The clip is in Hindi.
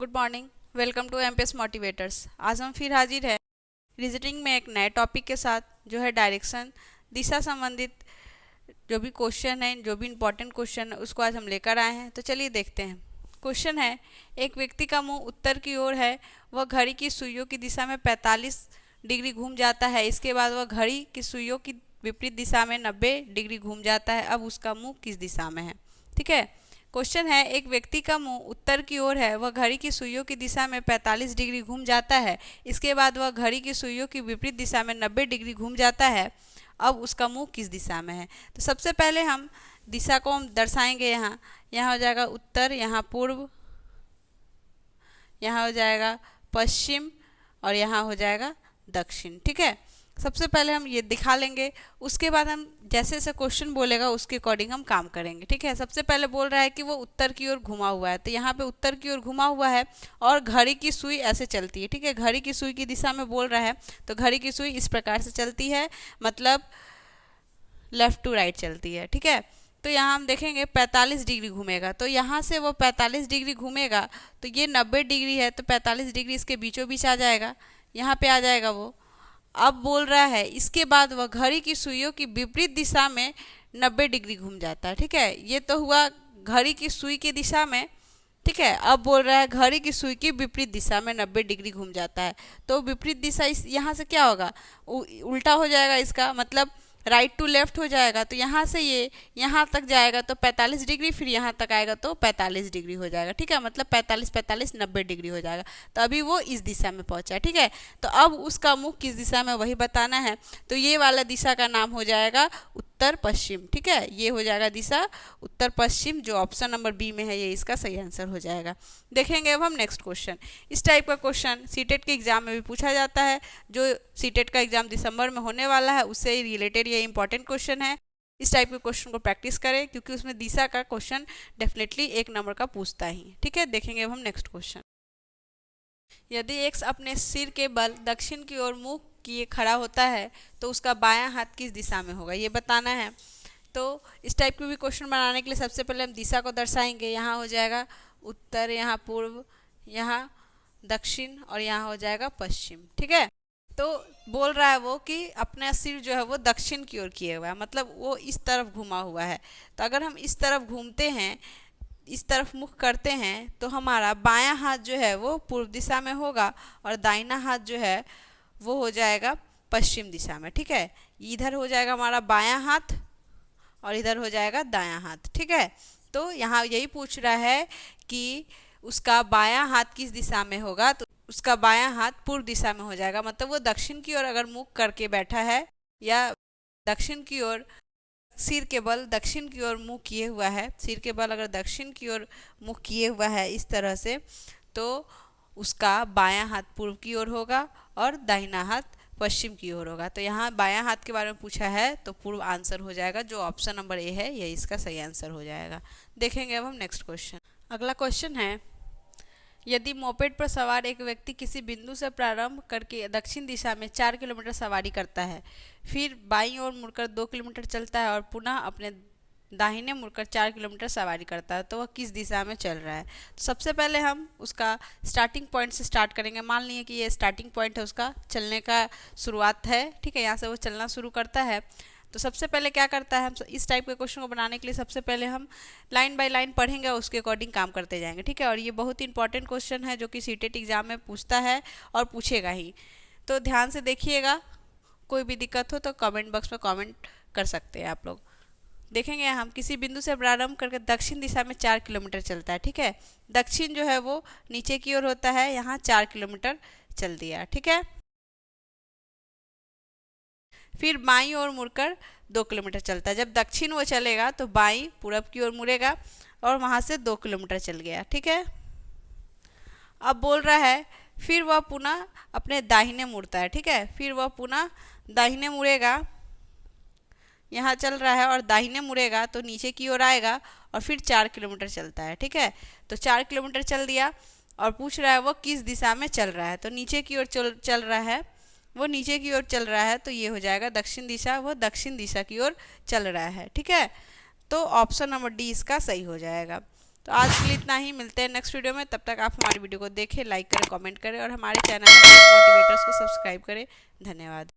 Good morning. Welcome to MPS Motivators. आज हम फिर हाजिर हैं रीजनिंग में एक नए टॉपिक के साथ, जो है डायरेक्शन, दिशा संबंधित जो भी क्वेश्चन है, जो भी इंपॉर्टेंट क्वेश्चन है, उसको आज हम लेकर आए हैं। तो चलिए देखते हैं। क्वेश्चन है, एक व्यक्ति का मुंह उत्तर की ओर है, वह घड़ी की सुइयों की दिशा में 45 डिग्री घूम जाता है। इसके बाद वह घड़ी की सुइयों की विपरीत दिशा में 90 डिग्री घूम जाता है। अब उसका मुंह किस दिशा में है? ठीक है। क्वेश्चन है, एक व्यक्ति का मुंह उत्तर की ओर है, वह घड़ी की सुइयों की दिशा में 45 डिग्री घूम जाता है। इसके बाद वह घड़ी की सुइयों की विपरीत दिशा में 90 डिग्री घूम जाता है। अब उसका मुंह किस दिशा में है? तो सबसे पहले हम दिशा को हम दर्शाएंगे। यहाँ हो जाएगा उत्तर, यहाँ पूर्व, यहाँ हो जाएगा पश्चिम और यहाँ हो जाएगा दक्षिण। ठीक है। सबसे पहले हम ये दिखा लेंगे, उसके बाद हम जैसे जैसे क्वेश्चन बोलेगा उसके अकॉर्डिंग हम काम करेंगे। ठीक है। सबसे पहले बोल रहा है कि वो उत्तर की ओर घुमा हुआ है, तो यहाँ पे उत्तर की ओर घुमा हुआ है और घड़ी की सुई ऐसे चलती है। ठीक है। घड़ी की सुई की दिशा में बोल रहा है, तो घड़ी की सुई इस प्रकार से चलती है, मतलब लेफ्ट टू राइट चलती है। ठीक है। तो यहाँ हम देखेंगे 45 डिग्री घूमेगा, तो यहाँ से वो 45 डिग्री घूमेगा, तो ये 90 डिग्री है, तो 45 डिग्री इसके बीचों बीच आ जाएगा, यहाँ पे आ जाएगा वो। अब बोल रहा है इसके बाद वह घड़ी की सुइयों की विपरीत दिशा में 90 डिग्री घूम जाता है। ठीक है। ये तो हुआ घड़ी की सुई की दिशा में। ठीक है। अब बोल रहा है घड़ी की सुई की विपरीत दिशा में 90 डिग्री घूम जाता है, तो विपरीत दिशा इस यहाँ से क्या होगा? उल्टा हो जाएगा इसका, मतलब राइट टू लेफ्ट हो जाएगा। तो यहाँ से ये यहाँ तक जाएगा तो 45 डिग्री, फिर यहाँ तक आएगा तो 45 डिग्री हो जाएगा। ठीक है। मतलब 45 45 90 डिग्री हो जाएगा। तो अभी वो इस दिशा में पहुँचा। ठीक है। तो अब उसका मुख किस दिशा में, वही बताना है। तो ये वाला दिशा का नाम हो जाएगा उत्तर पश्चिम। ठीक है। ये हो जाएगा दिशा उत्तर पश्चिम, जो ऑप्शन नंबर बी में है, ये इसका सही आंसर हो जाएगा। देखेंगे अब हम नेक्स्ट क्वेश्चन। इस टाइप का क्वेश्चन सीटेट के एग्जाम में भी पूछा जाता है। जो सीटेट का एग्जाम दिसंबर में होने वाला है, उससे रिलेटेड ये इंपॉर्टेंट क्वेश्चन है। इस टाइप के क्वेश्चन को प्रैक्टिस करें, क्योंकि उसमें दिशा का क्वेश्चन डेफिनेटली 1 नंबर का पूछता ही। ठीक है। देखेंगे अब हम नेक्स्ट क्वेश्चन। यदि एक्स अपने सिर के बल दक्षिण की ओर मुंह किए खड़ा होता है, तो उसका बायां हाथ किस दिशा में होगा, ये बताना है। तो इस टाइप के भी क्वेश्चन बनाने के लिए सबसे पहले हम दिशा को दर्शाएंगे। यहाँ हो जाएगा उत्तर, यहाँ पूर्व, यहाँ दक्षिण और यहाँ हो जाएगा पश्चिम। ठीक है। तो बोल रहा है वो कि अपना सिर जो है वो दक्षिण की ओर किए हुआ है, मतलब वो इस तरफ घुमा हुआ है। तो अगर हम इस तरफ घूमते हैं, इस तरफ मुख करते हैं, तो हमारा बायां हाथ जो है वो पूर्व दिशा में होगा और दाहिना हाथ जो है वो हो जाएगा पश्चिम दिशा में। ठीक है। इधर हो जाएगा हमारा बायां हाथ और इधर हो जाएगा दायां हाथ। ठीक है। तो यहाँ यही पूछ रहा है कि उसका बायां हाथ किस दिशा में होगा, तो उसका बायां हाथ पूर्व दिशा में हो जाएगा। मतलब वो दक्षिण की ओर अगर मुख करके बैठा है, या दक्षिण की ओर सिर के बल दक्षिण की ओर मुंह किए हुआ है, सिर के बल अगर दक्षिण की ओर मुंह किए हुआ है इस तरह से, तो उसका बायां हाथ पूर्व की ओर होगा और दाहिना हाथ पश्चिम की ओर होगा। तो यहाँ बायां हाथ के बारे में पूछा है, तो पूर्व आंसर हो जाएगा, जो ऑप्शन नंबर ए है, यही इसका सही आंसर हो जाएगा। देखेंगे अब हम नेक्स्ट क्वेश्चन। अगला क्वेश्चन है, यदि मोपेड पर सवार एक व्यक्ति किसी बिंदु से प्रारंभ करके दक्षिण दिशा में 4 किलोमीटर सवारी करता है, फिर बाईं ओर मुड़कर 2 किलोमीटर चलता है और पुनः अपने दाहिने मुड़कर 4 किलोमीटर सवारी करता है, तो वह किस दिशा में चल रहा है? तो सबसे पहले हम उसका स्टार्टिंग पॉइंट से स्टार्ट करेंगे। मान लीजिए कि ये स्टार्टिंग पॉइंट है, उसका चलने का शुरुआत है। ठीक है। यहाँ से वो चलना शुरू करता है। तो सबसे पहले क्या करता है, हम इस टाइप के क्वेश्चन को बनाने के लिए सबसे पहले हम लाइन बाय लाइन पढ़ेंगे और उसके अकॉर्डिंग काम करते जाएंगे। ठीक है। और ये बहुत ही इंपॉर्टेंट क्वेश्चन है, जो कि सीटेट एग्जाम में पूछता है और पूछेगा ही। तो ध्यान से देखिएगा, कोई भी दिक्कत हो तो कमेंट बॉक्स में कमेंट कर सकते हैं आप लोग। देखेंगे हम किसी बिंदु से प्रारंभ करके दक्षिण दिशा में 4 किलोमीटर चलता है। ठीक है। दक्षिण जो है वो नीचे की ओर होता है, यहाँ 4 किलोमीटर चल दिया। ठीक है। फिर बाईं ओर मुड़कर 2 किलोमीटर चलता है। जब दक्षिण वो चलेगा तो बाईं पूरब की ओर मुड़ेगा और वहाँ से 2 किलोमीटर चल गया। ठीक है। अब बोल रहा है फिर वह पुनः अपने दाहिने मुड़ता है। ठीक है। फिर वह पुनः दाहिने मुड़ेगा, यहाँ चल रहा है और दाहिने मुड़ेगा तो नीचे की ओर आएगा और फिर 4 किलोमीटर चलता है। ठीक है। तो 4 किलोमीटर चल दिया और पूछ रहा है वो किस दिशा में चल रहा है, तो नीचे की ओर चल रहा है, वो नीचे की ओर चल रहा है, तो ये हो जाएगा दक्षिण दिशा, वो दक्षिण दिशा की ओर चल रहा है। ठीक है। तो ऑप्शन नंबर डी इसका सही हो जाएगा। तो आज के लिए इतना ही, मिलते हैं नेक्स्ट वीडियो में। तब तक आप हमारी वीडियो को देखें, लाइक करें, कमेंट करें और हमारे चैनल मोटिवेटर्स को सब्सक्राइब करें। धन्यवाद।